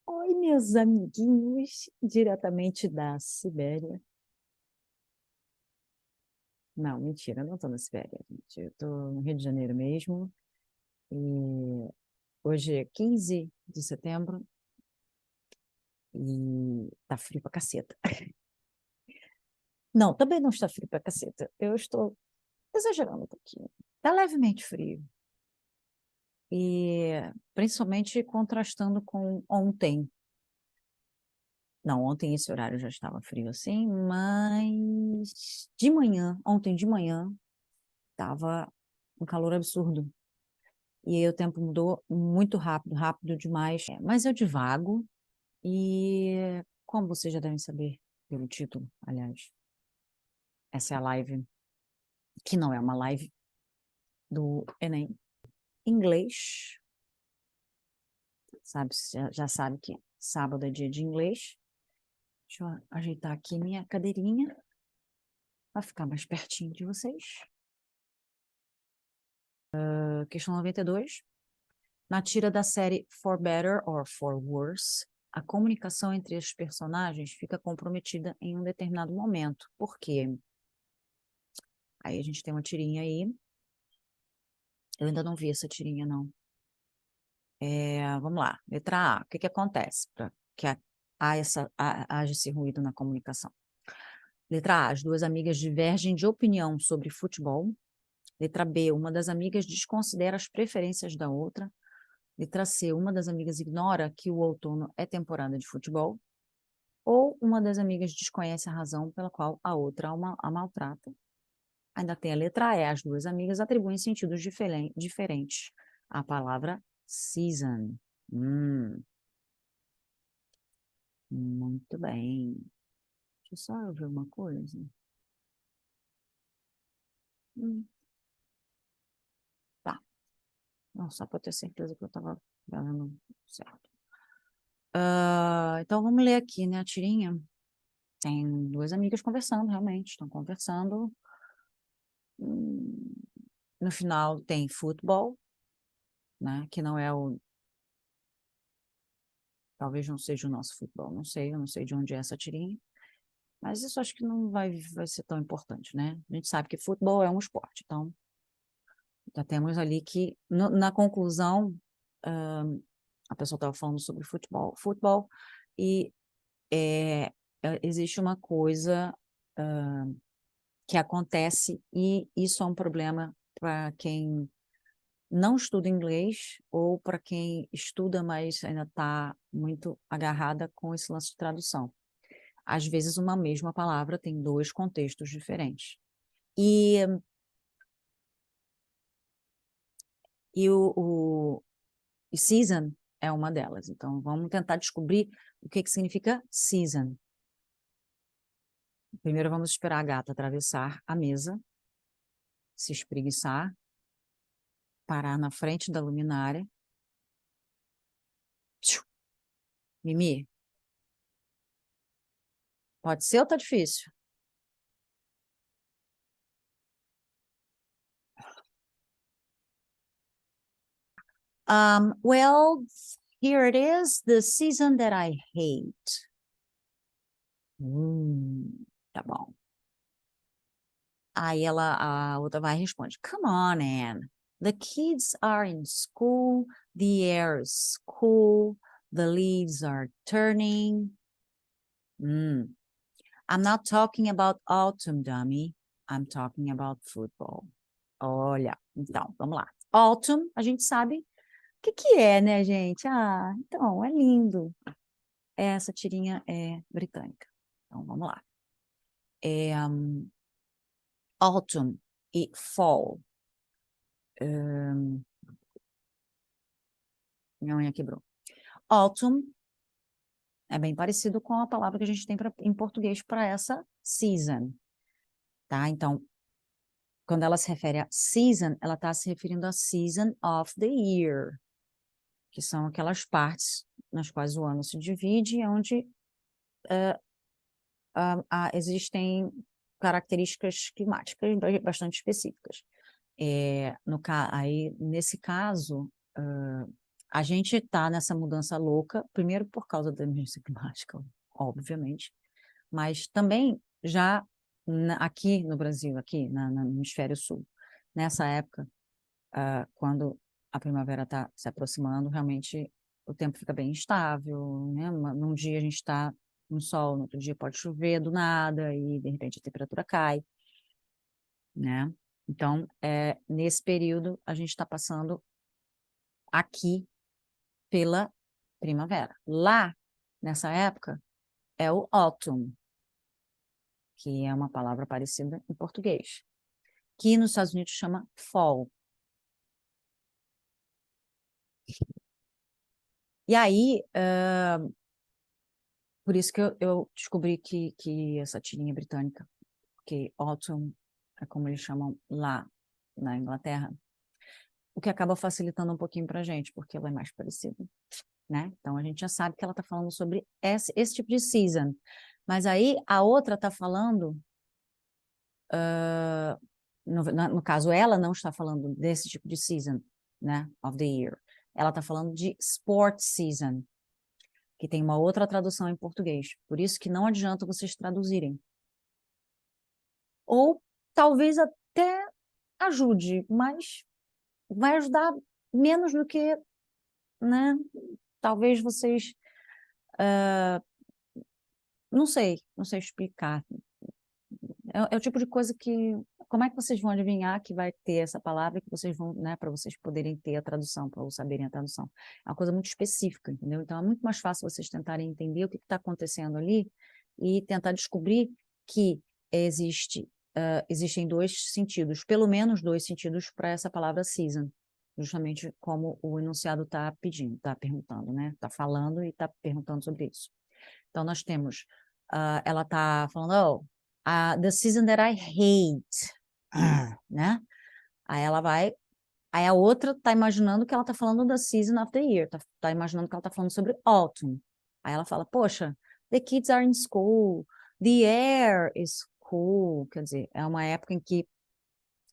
Oi, meus amiguinhos, diretamente da Sibéria. Não, mentira, eu não estou na Sibéria, gente. Eu estou no Rio de Janeiro mesmo. E hoje é 15 de setembro e tá frio pra caceta. Não, também não está frio pra caceta. Eu estou exagerando um pouquinho. Tá levemente frio. E principalmente contrastando com ontem. Não, ontem esse horário já estava frio assim, mas de manhã, ontem de manhã, tava um calor absurdo. E aí o tempo mudou muito rápido, rápido demais. Mas eu divago e, como vocês já devem saber pelo título, aliás, essa é a live, que não é uma live do Enem. Inglês, sabe, já sabe que sábado é dia de inglês. Deixa eu ajeitar aqui minha cadeirinha para ficar mais pertinho de vocês. Questão 92. Na tira da série For Better or For Worse, a comunicação entre os personagens fica comprometida em um determinado momento. Por quê? Aí a gente tem uma tirinha aí. Eu ainda não vi essa tirinha, não. Vamos lá. Letra A. O que que acontece para que haja esse ruído na comunicação? Letra A. As duas amigas divergem de opinião sobre futebol. Letra B. Uma das amigas desconsidera as preferências da outra. Letra C. Uma das amigas ignora que o outono é temporada de futebol. Ou uma das amigas desconhece a razão pela qual a outra a maltrata. Ainda tem a letra E. As duas amigas atribuem sentidos diferentes à palavra season. Muito bem. Deixa eu só ver uma coisa. Tá. Não, só para ter certeza que eu estava falando certo. Então, vamos ler aqui, né, a tirinha. Tem duas amigas conversando, realmente. Estão conversando. Hum, No final tem futebol, né, que não é o... Talvez não seja o nosso futebol, não sei, eu não sei de onde é essa tirinha. Mas isso acho que não vai ser tão importante, né? A gente sabe que futebol é um esporte, então já temos ali que, na conclusão, a pessoa estava falando sobre futebol, e existe uma coisa que acontece, e isso é um problema para quem não estuda inglês ou para quem estuda, mas ainda está muito agarrada com esse lance de tradução. Às vezes, uma mesma palavra tem dois contextos diferentes. E o season é uma delas. Então, vamos tentar descobrir o que significa season. Primeiro, vamos esperar a gata atravessar a mesa, se espreguiçar, parar na frente da luminária. Tchiu! Mimi, pode ser ou tá difícil? Well, here it is, the season that I hate. Tá bom. Aí a outra vai e responde, Come on, Anne. The kids are in school, the air is cool, the leaves are turning. I'm not talking about autumn, dummy. I'm talking about football. Olha, então, vamos lá. Autumn, a gente sabe o que é, né, gente? Então, é lindo. Essa tirinha é britânica. Então, vamos lá. Autumn e fall. Minha unha quebrou. Autumn é bem parecido com a palavra que a gente tem em português para essa season, tá? Então, quando ela se refere a season, ela está se referindo a season of the year, que são aquelas partes nas quais o ano se divide, onde existem características climáticas bastante específicas. Aí, nesse caso, A gente está nessa mudança louca, primeiro por causa da emergência climática, obviamente, mas também já aqui no Brasil, aqui no hemisfério sul, nessa época, quando a primavera está se aproximando, realmente o tempo fica bem instável, né? Num dia a gente está no sol, no outro dia pode chover do nada e de repente a temperatura cai, né? Então, nesse período a gente está passando aqui pela primavera. Lá, nessa época, é o autumn, que é uma palavra parecida em português, que nos Estados Unidos chama fall. E aí, por isso que eu descobri que essa tirinha britânica, que autumn é como eles chamam lá na Inglaterra, o que acaba facilitando um pouquinho para a gente, porque ela é mais parecida, né? Então a gente já sabe que ela está falando sobre esse tipo de season. Mas aí a outra está falando, no caso, ela não está falando desse tipo de season, né? Of the year. Ela está falando de sport season, que tem uma outra tradução em português. Por isso que não adianta vocês traduzirem. Ou talvez até ajude, mas vai ajudar menos do que, né? Talvez vocês, não sei explicar. É o tipo de coisa que, como é que vocês vão adivinhar que vai ter essa palavra que vocês vão, né, para vocês poderem ter a tradução, para saberem a tradução. É uma coisa muito específica, entendeu? Então é muito mais fácil vocês tentarem entender o que está acontecendo ali e tentar descobrir que existem dois sentidos, pelo menos dois sentidos para essa palavra season, justamente como o enunciado está pedindo, está perguntando, né? Está falando e está perguntando sobre isso. Então nós temos, ela está falando, the season that I hate, né? Aí ela vai, aí a outra tá imaginando que ela tá falando da season of the year, tá imaginando que ela tá falando sobre autumn. Aí ela fala, poxa, the kids are in school, the air is cool, quer dizer, é uma época em que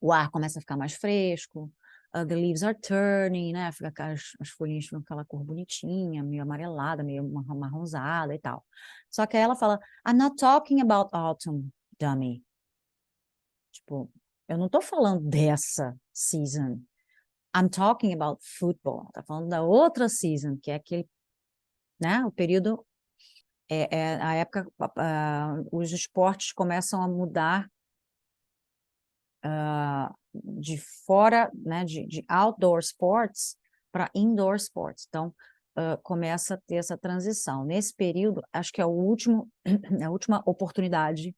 o ar começa a ficar mais fresco, the leaves are turning, né? Fica as folhinhas ficam aquela cor bonitinha, meio amarelada, meio marronzada e tal. Só que aí ela fala, I'm not talking about autumn, dummy. Tipo, eu não tô falando dessa season. I'm talking about football. Tá falando da outra season, que é aquele, né? O período, é a época, os esportes começam a mudar de fora, né, de outdoor sports para indoor sports. Então, começa a ter essa transição. Nesse período, acho que é o último, é a última oportunidade,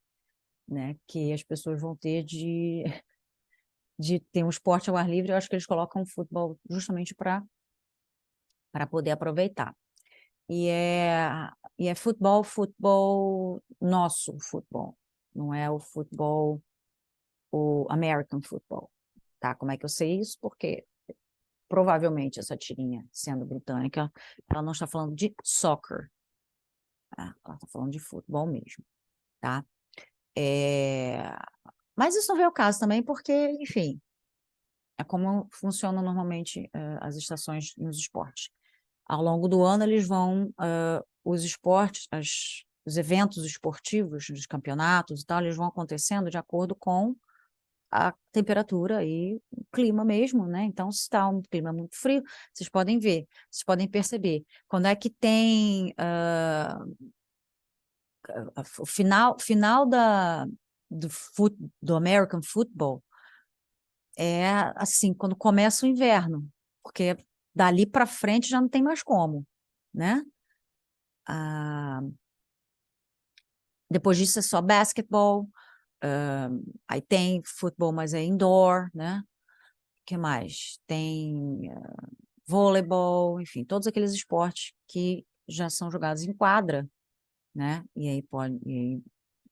né, que as pessoas vão ter de ter um esporte ao ar livre. Eu acho que eles colocam o futebol justamente para poder aproveitar. E é futebol, nosso futebol, não é o futebol, o American football. Tá? Como é que eu sei isso? Porque provavelmente essa tirinha, sendo britânica, ela não está falando de soccer, tá? Ela está falando de futebol mesmo, tá? Mas isso não vem ao caso também, porque, enfim, é como funcionam normalmente as estações nos esportes. Ao longo do ano, eles vão, os esportes, os eventos esportivos, os campeonatos e tal, eles vão acontecendo de acordo com a temperatura e o clima mesmo, né? Então, se está um clima muito frio, vocês podem ver, vocês podem perceber. Quando é que tem o final do American Football é assim, quando começa o inverno, porque dali para frente já não tem mais como, né? Depois disso é só basquetebol, aí tem futebol, mas é indoor, né? O que mais? Tem vôleibol, enfim, todos aqueles esportes que já são jogados em quadra, né? E aí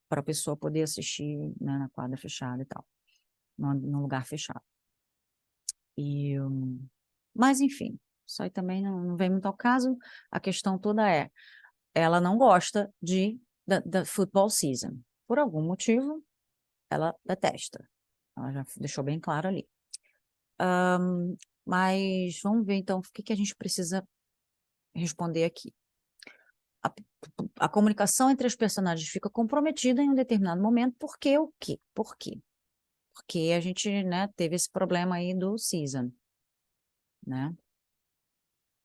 para a pessoa poder assistir, né, na quadra fechada e tal, num lugar fechado. Mas enfim, isso aí também não vem muito ao caso. A questão toda ela não gosta da football season. Por algum motivo, ela detesta. Ela já deixou bem claro ali. Mas vamos ver então o que que a gente precisa responder aqui. A, a comunicação entre as personagens fica comprometida em um determinado momento, porque o quê? Por quê? Porque a gente, né, teve esse problema aí do season, né?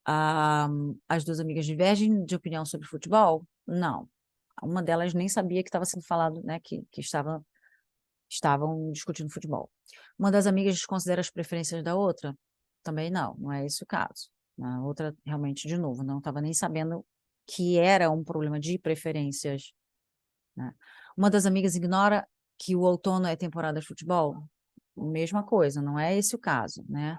Ah, as duas amigas divergem de opinião sobre futebol? Não. Uma delas nem sabia que estava sendo falado, né, que estavam discutindo futebol. Uma das amigas desconsidera as preferências da outra? Também não, não é esse o caso. A outra, realmente, de novo, não estava nem sabendo que era um problema de preferências, né? Uma das amigas ignora que o outono é temporada de futebol? Mesma coisa, não é esse o caso, né?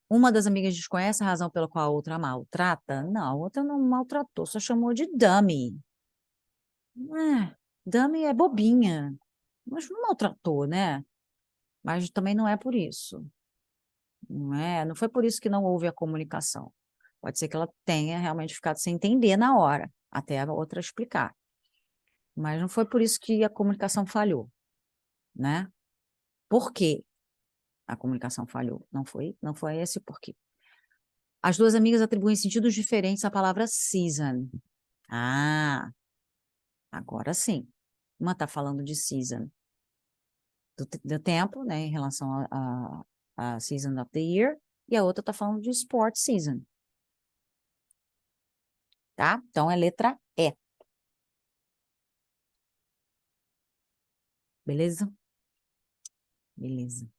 Uma das amigas desconhece a razão pela qual a outra a maltrata? Não, a outra não maltratou, só chamou de dummy. Dummy é bobinha, mas não maltratou, né? Mas também não é por isso, não é? Não foi por isso que não houve a comunicação. Pode ser que ela tenha realmente ficado sem entender na hora, até a outra explicar. Mas não foi por isso que a comunicação falhou, né? Por quê a comunicação falhou? Não foi esse o porquê. As duas amigas atribuem sentidos diferentes à palavra season. Ah, agora sim. Uma está falando de season do tempo, né, em relação a season of the year, e a outra está falando de sport season, tá? Então é letra E, beleza? Beleza.